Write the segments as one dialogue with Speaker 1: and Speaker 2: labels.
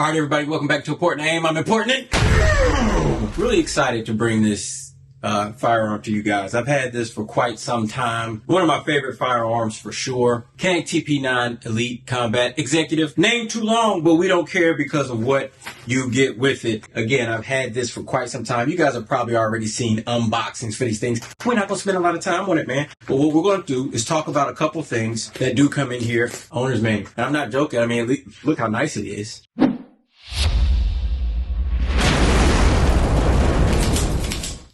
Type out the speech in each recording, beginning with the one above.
Speaker 1: All right, everybody, welcome back to Important Aim. I'm Important. Really excited to bring this firearm to you guys. I've had this for quite some time. One of my favorite firearms for sure. Canik TP9 Elite Combat Executive. Name too long, but we don't care because of what you get with it. Again, I've had this for quite some time. You guys have probably already seen unboxings for these things. We're not going to spend a lot of time on it, man. But what we're going to do is talk about a couple things that do come in here. Owner's manual. And I'm not joking. I mean, look how nice it is.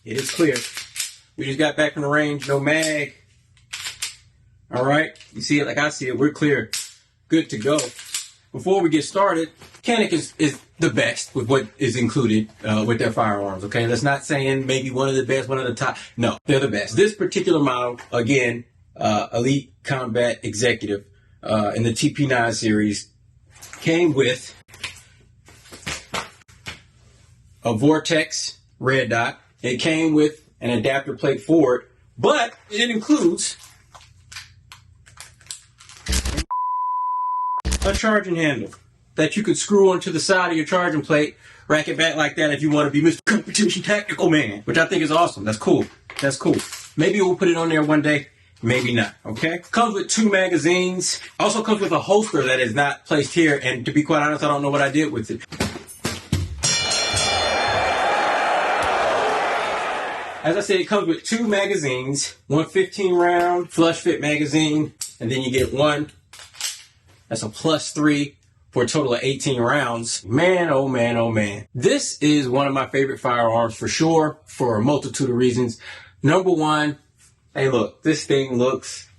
Speaker 1: It is clear. We just got back from the range, no mag. All right, you see it like I see it, we're clear. Good to go. Before we get started, Canik is the best with what is included with their firearms, okay? That's not saying maybe one of the best, one of the top. No, they're the best. This particular model, again, Elite Combat Executive in the TP9 series, came with a Vortex red dot. It came with an adapter plate for it, but it includes a charging handle that you could screw onto the side of your charging plate, rack it back like that if you want to be Mr. Competition Tactical Man, which I think is awesome. That's cool. That's cool. Maybe we'll put it on there one day. Maybe not, okay? Comes with 2 magazines. Also comes with a holster that is not placed here, and to be quite honest, I don't know what I did with it. As I said, it comes with 2 magazines, one 15-round flush fit magazine, and then you get one that's a +3 for a total of 18 rounds. Man, oh man, oh man. This is one of my favorite firearms for sure, for a multitude of reasons. Number one, hey look, this thing looks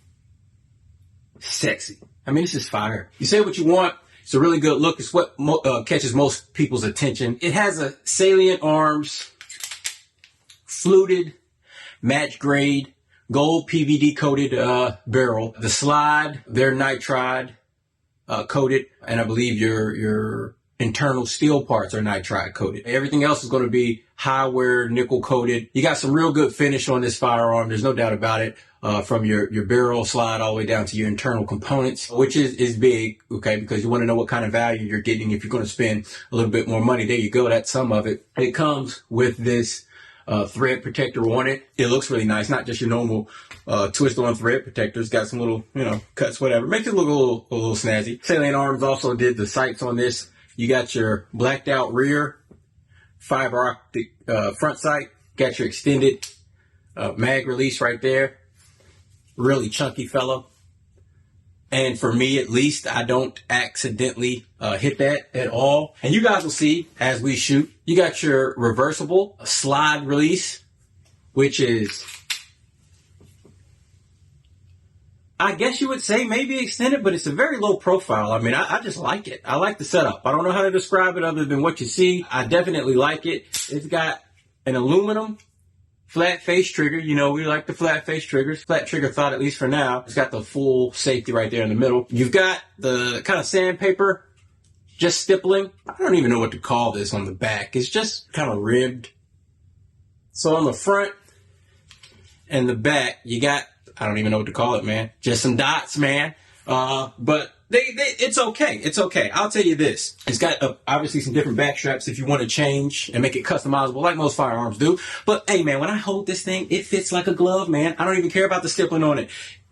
Speaker 1: sexy. I mean, this is fire. You say what you want. It's a really good look. It's what catches most people's attention. It has a Salient Arms fluted, match grade, gold PVD-coated barrel. The slide, they're nitride coated, and I believe your internal steel parts are nitride coated. Everything else is going to be high wear, nickel coated. You got some real good finish on this firearm. There's no doubt about it. From your barrel slide all the way down to your internal components, which is big, okay, because you want to know what kind of value you're getting if you're going to spend a little bit more money. There you go. That's some of it. It comes with this thread protector on it. It looks really nice, not just your normal twist-on thread protector. It's got some little, cuts, whatever. Makes it look a little snazzy. Salient Arms also did the sights on this. You got your blacked out rear, fiber optic front sight. Got your extended mag release right there. Really chunky fellow. And for me, at least, I don't accidentally hit that at all. And you guys will see as we shoot. You got your reversible slide release, which is, I guess you would say maybe extended, but it's a very low profile. I mean, I just like it. I like the setup. I don't know how to describe it other than what you see. I definitely like it. It's got an aluminum flat face trigger. You know, we like the flat face triggers. Flat trigger thought, at least for now. It's got the full safety right there in the middle. You've got the kind of sandpaper, just stippling. I don't even know what to call this on the back. It's just kind of ribbed. So on the front and the back, you got, I don't even know what to call it, man. Just some dots, man. But it's okay. It's okay. I'll tell you this. It's got obviously some different back straps if you want to change and make it customizable like most firearms do. But hey, man, when I hold this thing, it fits like a glove, man. I don't even care about the stippling on it.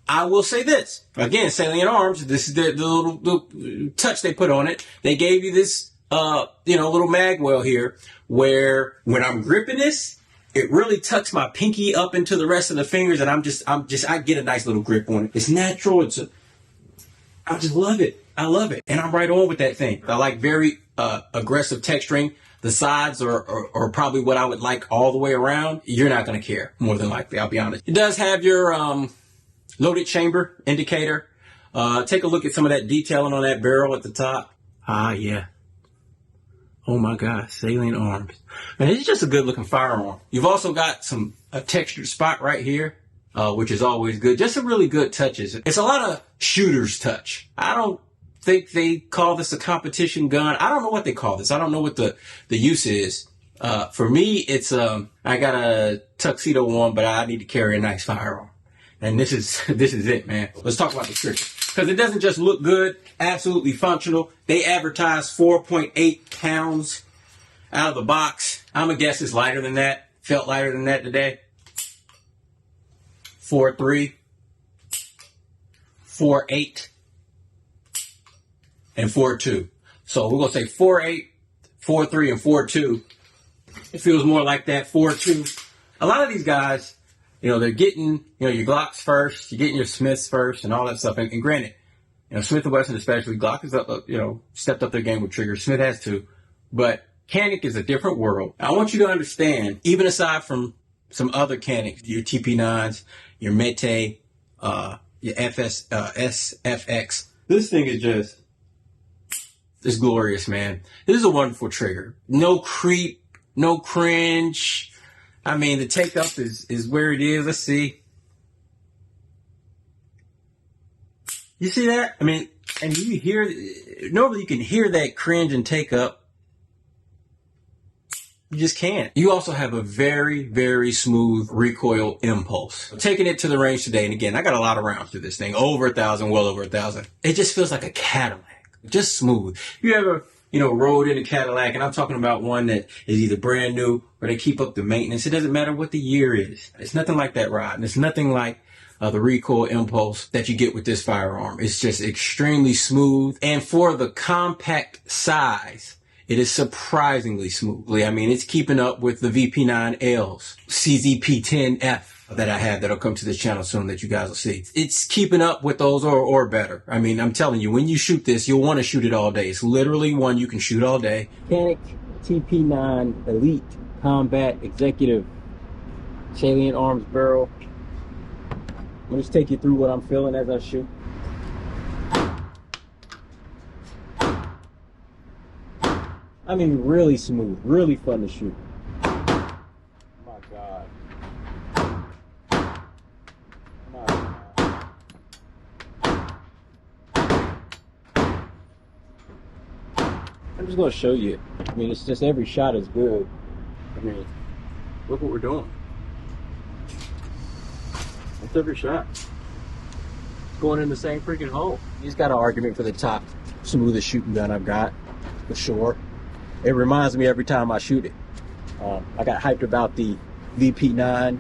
Speaker 1: I will say this. Again, Salient Arms, this is the little touch they put on it. They gave you this, little mag well here where when I'm gripping this, it really tucks my pinky up into the rest of the fingers, and I get a nice little grip on it. It's natural. I just love it. I love it. And I'm right on with that thing. I like very aggressive texturing. The sides are probably what I would like all the way around. You're not going to care, more than likely, I'll be honest. It does have your loaded chamber indicator. Take a look at some of that detailing on that barrel at the top. Ah, yeah. Oh my God, Salient Arms. Man, it's just a good looking firearm. You've also got a textured spot right here, which is always good. Just some really good touches. It's a lot of shooter's touch. I don't think they call this a competition gun. I don't know what they call this. I don't know what the use is. For me, it's, I got a tuxedo on, but I need to carry a nice firearm. And this is it, man. Let's talk about the trigger. because it doesn't just look good, absolutely functional. They advertise 4.8 pounds out of the box. I'm gonna guess it's lighter than that. Felt lighter than that today. 4.3, 4.8, and 4.2. So we're gonna say 4.8, 4.3, and 4.2. It feels more like that 4.2. A lot of these guys, you know, they're getting, you know, your Glocks first, you're getting your Smiths first, and all that stuff. And granted, you know, Smith & Wesson especially, Glock has you know, stepped up their game with triggers. Smith has too, but Canik is a different world. I want you to understand, even aside from some other Caniks, your TP9s, your Mete, your SFX, this thing is just, it's glorious, man. This is a wonderful trigger. No creep, no cringe. I mean, the take up is where it is. Let's see. You see that? I mean, and you hear, normally you can hear that cringe and take up. You just can't. You also have a very, very smooth recoil impulse. Taking it to the range today, and again, I got a lot of rounds through this thing, over 1,000, well over 1,000. It just feels like a Cadillac, just smooth. You ever, you know, rode in a Cadillac, and I'm talking about one that is either brand new or they keep up the maintenance. It doesn't matter what the year is. It's nothing like that ride, and it's nothing like the recoil impulse that you get with this firearm. It's just extremely smooth, and for the compact size, it is surprisingly smoothly. I mean, it's keeping up with the VP9Ls, CZP10F that I have that'll come to this channel soon that you guys will see. It's keeping up with those or better. I mean, I'm telling you, when you shoot this, you'll want to shoot it all day. It's literally one you can shoot all day. Canik TP9 Elite Combat Executive Salient Arms barrel. I'm gonna just take you through what I'm feeling as I shoot. I mean, really smooth, really fun to shoot. Oh my God. My God. I'm just gonna show you. I mean, it's just every shot is good. I mean, look what we're doing. That's every shot. It's going in the same freaking hole. He's got an argument for the top smoothest shooting gun I've got, for sure. It reminds me every time I shoot it. I got hyped about the VP9.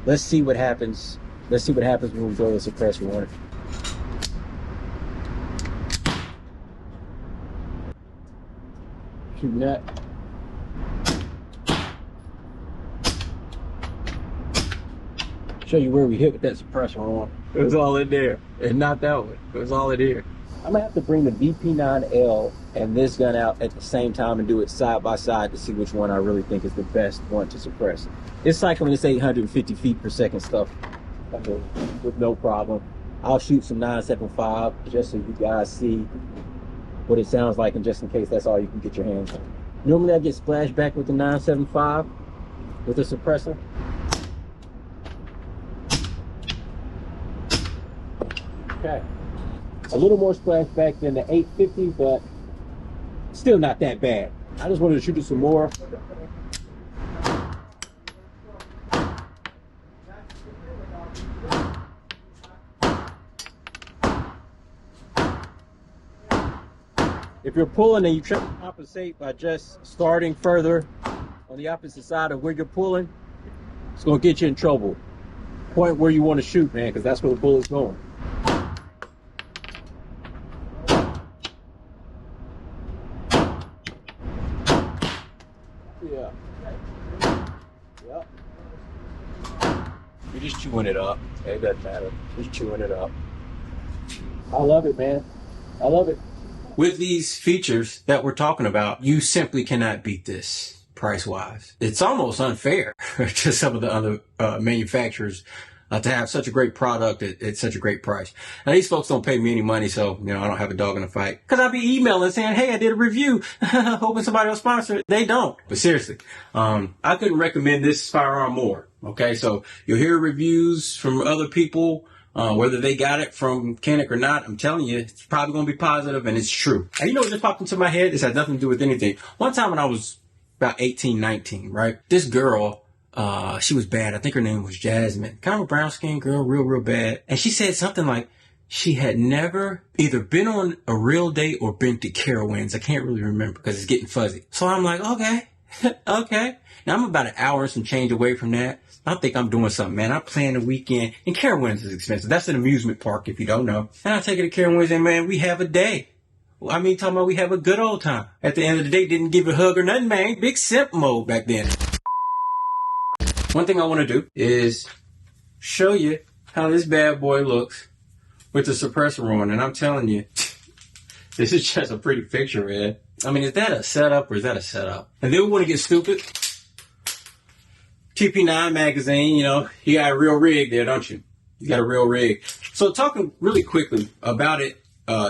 Speaker 1: Let's see what happens. Let's see what happens when we throw the suppressor on it. Shooting that. Show you where we hit with that suppressor on. It was all in there. And not that one. It was all in here. I'm gonna have to bring the VP9L and this gun out at the same time and do it side by side to see which one I really think is the best one to suppress. It's cycling this 850 feet per second stuff with no problem. I'll shoot some 975 just so you guys see what it sounds like, and just in case that's all you can get your hands on. Normally I get splashback with the 975 with the suppressor. Okay. A little more splashback than the 850, but still not that bad. I just wanted to shoot it some more. If you're pulling and you try to compensate by just starting further on the opposite side of where you're pulling, it's gonna get you in trouble. Point where you want to shoot, man, because that's where the bullet's going. Yeah. Yep. You're just chewing it up. It doesn't matter. Just chewing it up. I love it, man. I love it. With these features that we're talking about, you simply cannot beat this price-wise. It's almost unfair to some of the other manufacturers to have such a great product at such a great price. Now, these folks don't pay me any money, so, you know, I don't have a dog in the fight. Because I'll be emailing saying, hey, I did a review, hoping somebody will sponsor it. They don't. But seriously, I couldn't recommend this firearm more. Okay, so you'll hear reviews from other people, whether they got it from Canik or not. I'm telling you, it's probably going to be positive, and it's true. And you know what just popped into my head? This had nothing to do with anything. One time when I was about 18, 19, right? This girl, she was bad. I think her name was Jasmine. Kind of a brown skinned girl, real bad. And she said something like, she had never either been on a real date or been to Carowinds. I can't really remember because it's getting fuzzy. So I'm like, okay, okay. Now I'm about an hour and some change away from that. I think I'm doing something, man. I plan a weekend, and Carowinds is expensive. That's an amusement park, if you don't know. And I take her to Carowinds, and man, we have a day. I mean, talking about we have a good old time. At the end of the day, didn't give a hug or nothing, man. Big simp mode back then. One thing I want to do is show you how this bad boy looks with the suppressor on. And I'm telling you, this is just a pretty picture, man. I mean, is that a setup or is that a setup? And then we want to get stupid. TP9 magazine, you know, you got a real rig there, don't you? You got a real rig. So talking really quickly about it,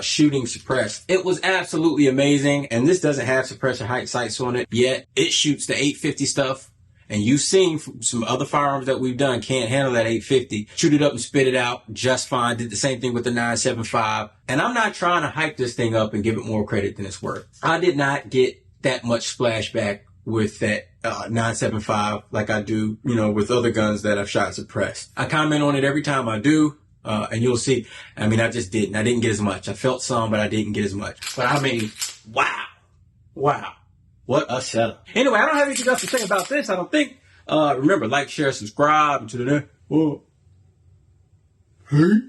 Speaker 1: shooting suppressed. It was absolutely amazing. And this doesn't have suppressor height sights on it yet. It shoots the 850 stuff. And you've seen from some other firearms that we've done can't handle that 850. Shoot it up and spit it out just fine. Did the same thing with the 975. And I'm not trying to hype this thing up and give it more credit than it's worth. I did not get that much splashback with that 975 like I do, you know, with other guns that I've shot suppressed. I comment on it every time I do. And you'll see, I mean, I just didn't. I didn't get as much. I felt some, but I didn't get as much. But I mean, wow. Wow. What a setup. Anyway, I don't have anything else to say about this, I don't think. Remember, like, share, subscribe, and to the next. Hey.